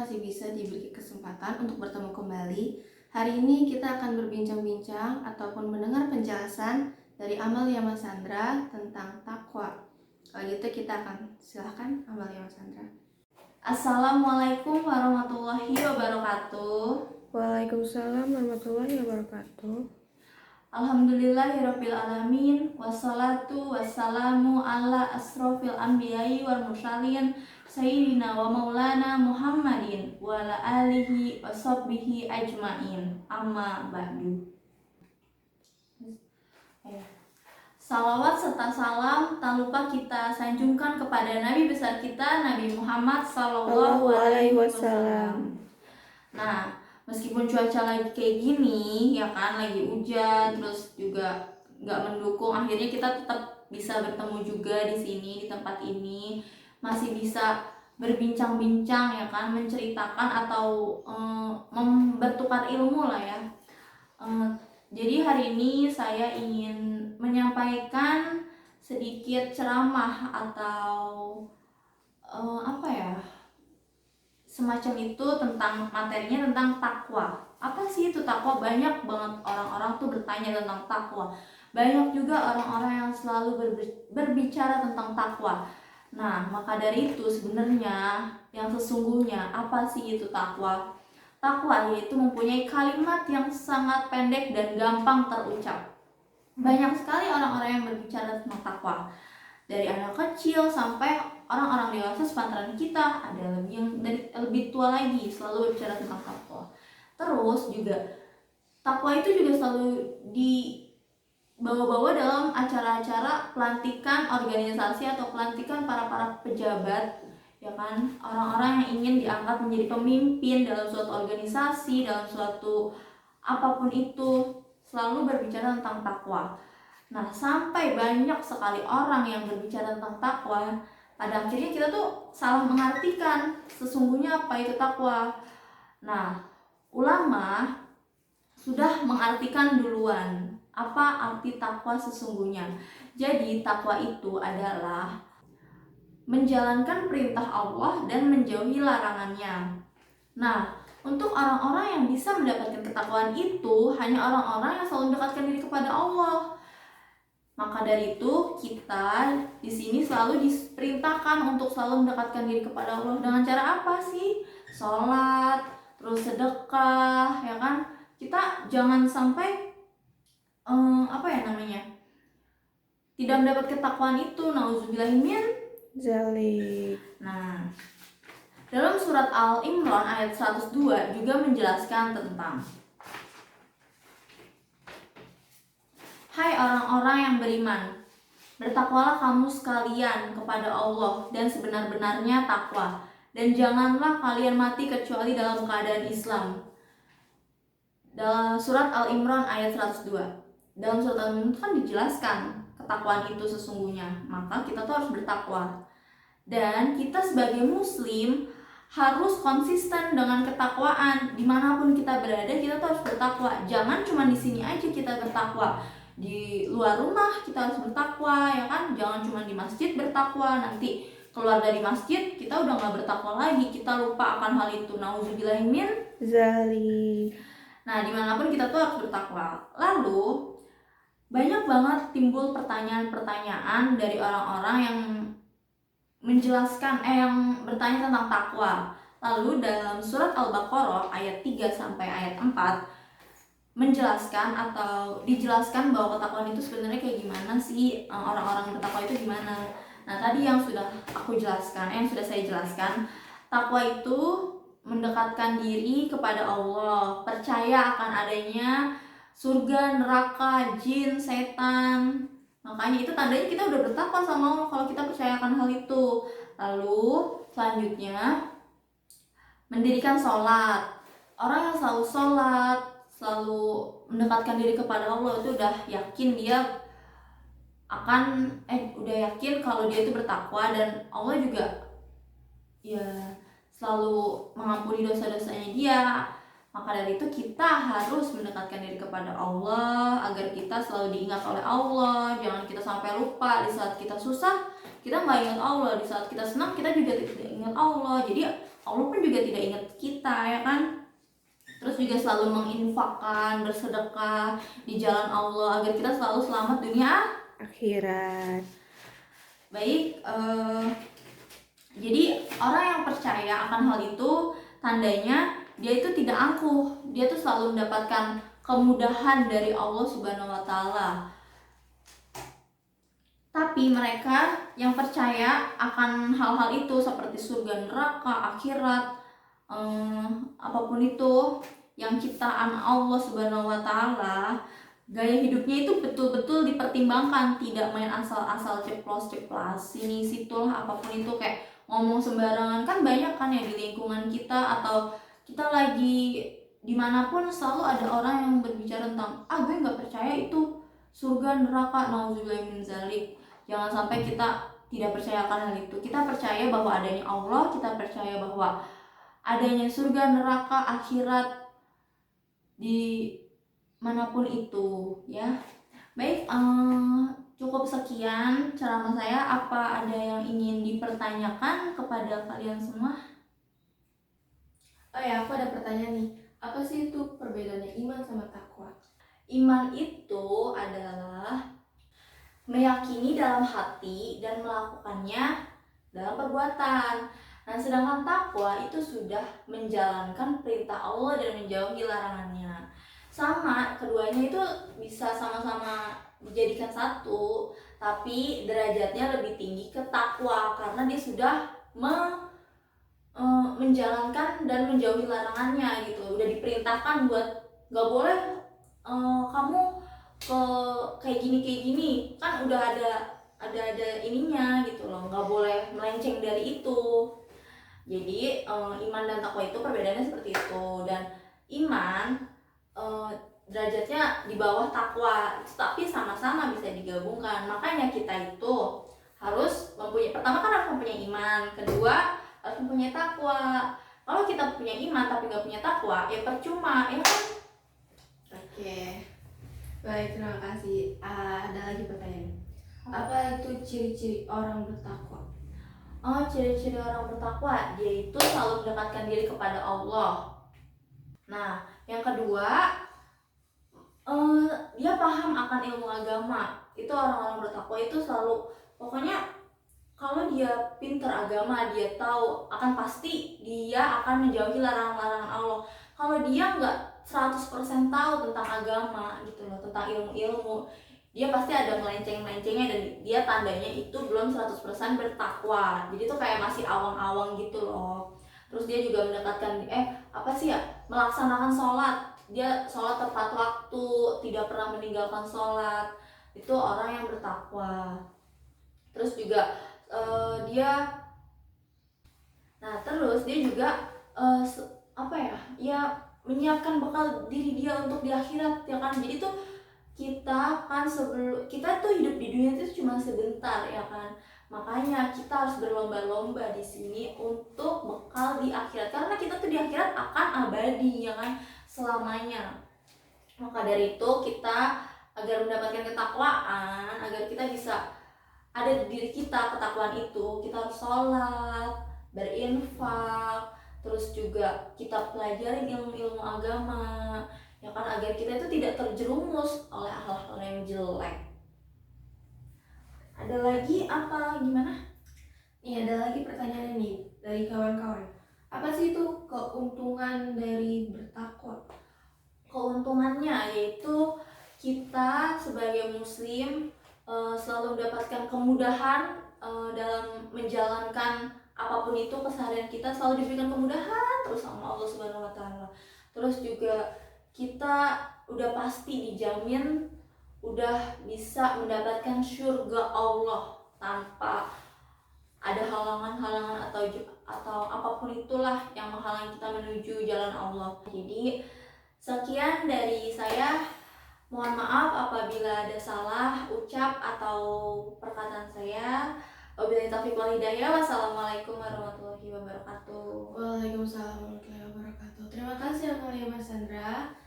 masih bisa diberi kesempatan untuk bertemu kembali. Hari ini kita akan berbincang-bincang ataupun mendengar penjelasan dari Amalia Mas Sandra tentang takwa. Kalau gitu kita akan silahkan Amalia Mas Sandra. Assalamualaikum warahmatullahi wabarakatuh. Waalaikumsalam warahmatullahi wabarakatuh. Alhamdulillahirabbil alamin, wassalatu wassalamu ala asrofil anbiya'i wal mursalin sayyidina wa maulana Muhammadin wa ala alihi wa sahbihi ajmain. Amma ba'du. Salawat serta salam tak lupa kita sanjungkan kepada Nabi besar kita, Nabi Muhammad Sallallahu Alaihi Wasallam. Nah, meskipun cuaca lagi kayak gini, ya kan, lagi hujan, terus juga nggak mendukung, akhirnya kita tetap bisa bertemu juga di sini, di tempat ini, masih bisa berbincang-bincang, ya kan, menceritakan atau bertukar ilmu lah ya. Jadi hari ini saya ingin menyampaikan sedikit ceramah atau semacam itu tentang materinya tentang takwa. Apa sih itu takwa? Banyak banget orang-orang tuh bertanya tentang takwa. Banyak juga orang-orang yang selalu berbicara tentang takwa. Nah, maka dari itu sebenarnya yang sesungguhnya apa sih itu takwa? Takwa yaitu mempunyai kalimat yang sangat pendek dan gampang terucap. Banyak sekali orang-orang yang berbicara tentang takwa. Dari anak kecil sampai orang-orang dewasa sepantaran kita, ada lebih tua lagi selalu berbicara tentang takwa. Terus juga takwa itu juga selalu dibawa-bawa dalam acara-acara pelantikan organisasi atau pelantikan para pejabat, ya kan, orang-orang yang ingin diangkat menjadi pemimpin dalam suatu organisasi, dalam suatu apapun itu, selalu berbicara tentang takwa. Nah, sampai banyak sekali orang yang berbicara tentang takwa, pada akhirnya kita tuh salah mengartikan sesungguhnya apa itu takwa. Nah, ulama sudah mengartikan duluan apa arti takwa sesungguhnya. Jadi, takwa itu adalah menjalankan perintah Allah dan menjauhi larangannya. Nah, untuk orang-orang yang bisa mendapatkan ketakwaan itu hanya orang-orang yang selalu mendekatkan diri kepada Allah. Maka dari itu kita di sini selalu diperintahkan untuk selalu mendekatkan diri kepada Allah dengan cara apa sih? Sholat, terus sedekah, ya kan? Kita jangan sampai tidak mendapat ketakwaan itu. Nauzubillahi min Zalik. Nah, dalam surat Al-Imran ayat 102 juga menjelaskan tentang hai orang-orang yang beriman, bertakwalah kamu sekalian kepada Allah dan sebenar-benarnya takwa, dan janganlah kalian mati kecuali dalam keadaan Islam. Dalam surat Al-Imran ayat 102. Dalam surat Al-Imran kan dijelaskan ketakwaan itu sesungguhnya, maka kita tuh harus bertakwa. Dan kita sebagai muslim harus konsisten dengan ketakwaan. Dimanapun kita berada, kita tuh harus bertakwa. Jangan cuma di sini aja kita bertakwa, di luar rumah kita harus bertakwa, ya kan? Jangan cuma di masjid bertakwa, nanti keluar dari masjid kita udah gak bertakwa lagi, kita lupa akan hal itu. Nauzubillahi min Zalik. Nah, dimanapun kita tuh harus bertakwa. Lalu banyak banget timbul pertanyaan-pertanyaan dari orang-orang yang menjelaskan yang bertanya tentang takwa. Lalu dalam surat Al-Baqarah ayat 3 sampai ayat 4 menjelaskan atau dijelaskan bahwa ketakwaan itu sebenarnya kayak gimana sih, orang-orang bertakwa itu gimana. Nah, tadi yang sudah saya jelaskan, takwa itu mendekatkan diri kepada Allah, percaya akan adanya surga, neraka, jin, setan. Makanya itu tandanya kita udah bertakwa sama Allah kalau kita percaya akan hal itu. Lalu selanjutnya mendirikan sholat. Orang yang selalu sholat, selalu mendekatkan diri kepada Allah itu udah yakin dia akan udah yakin kalau dia itu bertakwa, dan Allah juga ya selalu mengampuni dosa-dosanya dia. Maka dari itu kita harus mendekatkan diri kepada Allah agar kita selalu diingat oleh Allah. Jangan kita sampai lupa di saat kita susah kita nggak ingat Allah, di saat kita senang kita juga tidak ingat Allah. Jadi Allah pun juga tidak ingat kita, ya kan? Terus juga selalu menginfakkan, bersedekah di jalan Allah agar kita selalu selamat dunia Akhirat. baik. Jadi orang yang percaya akan hal itu tandanya dia itu tidak angkuh, dia tuh selalu mendapatkan kemudahan dari Allah Subhanahu wa taala. Tapi mereka yang percaya akan hal-hal itu seperti surga, neraka, akhirat, apapun itu yang ciptaan Allah Subhanahu wa taala, gaya hidupnya itu betul-betul dipertimbangkan, tidak main asal-asal ceplos-ceplos sini situlah, apapun itu kayak ngomong sembarangan. Kan banyak kan ya di lingkungan kita atau kita lagi dimanapun selalu ada orang yang berbicara tentang gue nggak percaya itu surga neraka, nauzubillah min zalik. Jangan sampai kita tidak percaya akan hal itu. Kita percaya bahwa adanya Allah, kita percaya bahwa adanya surga, neraka, akhirat di manapun itu, ya. Baik, cukup sekian ceramah saya. Apa ada yang ingin dipertanyakan kepada kalian semua? Oh ya, aku ada pertanyaan nih. Apa sih itu perbedaannya iman sama takwa? Iman itu adalah meyakini dalam hati dan melakukannya dalam perbuatan. Nah, sedangkan takwa itu sudah menjalankan perintah Allah dan menjauhi larangannya. Sama, keduanya itu bisa sama-sama dijadikan satu, tapi derajatnya lebih tinggi ke takwa karena dia sudah menjalankan dan menjauhi larangannya gitu. Udah diperintahkan buat nggak boleh kamu kayak gini kan udah ada ininya gitu loh, nggak boleh melenceng dari itu. Jadi iman dan takwa itu perbedaannya seperti itu, dan iman derajatnya di bawah takwa, tapi sama-sama bisa digabungkan. Makanya kita itu harus mempunyai, pertama kan harus mempunyai iman, kedua harus mempunyai takwa. Kalau kita punya iman tapi nggak punya takwa, ya percuma, ya kan? Oke. Baik, terima kasih. Ada lagi pertanyaan. Apa itu ciri-ciri orang bertakwa? Ciri-ciri orang bertakwa, dia itu selalu mendekatkan diri kepada Allah. Nah, yang kedua, dia paham akan ilmu agama. Itu orang-orang bertakwa itu selalu, pokoknya kalau dia pinter agama, dia tahu, akan pasti dia akan menjauhi larangan-larangan Allah. Kalau dia nggak 100% tahu tentang agama gitu loh, tentang ilmu-ilmu, dia pasti ada melenceng-melencengnya, dan dia tandanya itu belum 100% bertakwa. Jadi tuh kayak masih awang-awang gitu loh. Terus dia juga mendekatkan melaksanakan sholat. Dia sholat tepat waktu, tidak pernah meninggalkan sholat. Itu orang yang bertakwa. Terus juga terus dia juga menyiapkan bekal diri dia untuk di akhirat, ya kan. Jadi tuh kita tuh hidup di dunia itu cuma sebentar, ya kan. Makanya kita harus berlomba-lomba di sini untuk bekal di akhirat, karena kita tuh di akhirat akan abadi, ya kan, selamanya. Maka dari itu kita agar mendapatkan ketakwaan, agar kita bisa ada di diri kita ketakwaan itu, kita harus sholat, berinfak, terus juga kita pelajarin ilmu-ilmu agama, ya kan, agar kita itu tidak terjerumus oleh hal-hal yang jelek. Ada lagi apa gimana? Nih, ada lagi pertanyaan nih dari kawan-kawan. Apa sih itu keuntungan dari bertakwa? Keuntungannya yaitu kita sebagai muslim selalu mendapatkan kemudahan dalam menjalankan apapun itu keseharian kita, selalu diberikan kemudahan terus sama Allah Subhanahu wa taala. Terus juga kita udah pasti dijamin udah bisa mendapatkan surga Allah tanpa ada halangan-halangan atau apapun itulah yang menghalangi kita menuju jalan Allah. Jadi sekian dari saya. Mohon maaf apabila ada salah ucap atau perkataan saya. Wabillahi taufiq wal hidayah. Wassalamualaikum warahmatullahi wabarakatuh. Waalaikumsalam warahmatullahi wabarakatuh. Terima kasih Amalia Mas Sandra.